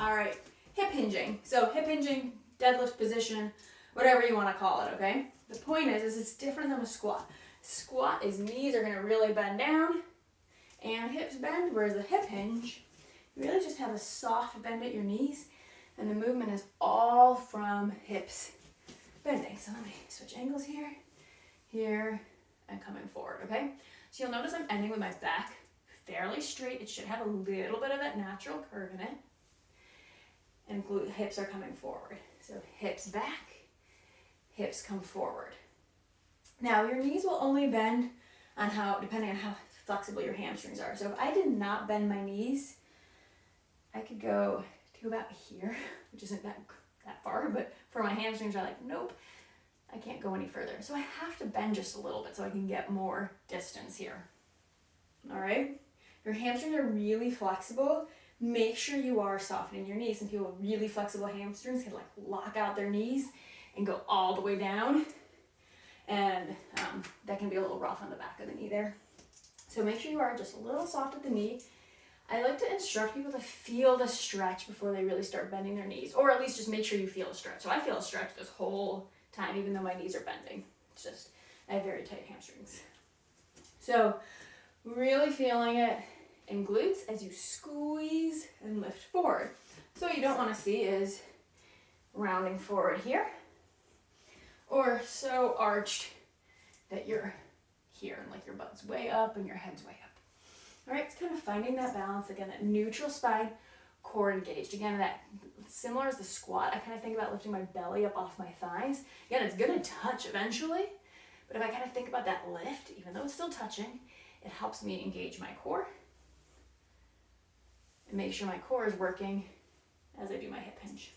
All right, hip hinging. So hip hinging, deadlift position, whatever you want to call it, okay? The point is it's different than a squat. Squat is knees are gonna really bend down and hips bend, whereas the hip hinge, you really just have a soft bend at your knees and the movement is all from hips bending. So let me switch angles here, here, and coming forward, okay? So you'll notice I'm ending with my back fairly straight. It should have a little bit of that natural curve in it. And hips are coming forward. So hips back, hips come forward. Now your knees will only bend depending on how flexible your hamstrings are. So if I did not bend my knees, I could go to about here, which isn't that far, but for my hamstrings are like, nope, I can't go any further. So I have to bend just a little bit so I can get more distance here. All right? If your hamstrings are really flexible, make sure you are softening your knees. Some people with really flexible hamstrings can like lock out their knees and go all the way down. And that can be a little rough on the back of the knee there. So make sure you are just a little soft at the knee. I like to instruct people to feel the stretch before they really start bending their knees, or at least just make sure you feel a stretch. So I feel a stretch this whole time, even though my knees are bending. It's just, I have very tight hamstrings. So really feeling it in glutes as you squeeze and lift forward. So what you don't want to see is rounding forward here, or so arched that you're here and like your butt's way up and your head's way up. All right, it's kind of finding that balance. Again, that neutral spine, core engaged. Again, that similar as the squat, I kind of think about lifting my belly up off my thighs. Again, it's gonna touch eventually, but if I kind of think about that lift, even though it's still touching, it helps me engage my core and make sure my core is working as I do my hip hinge.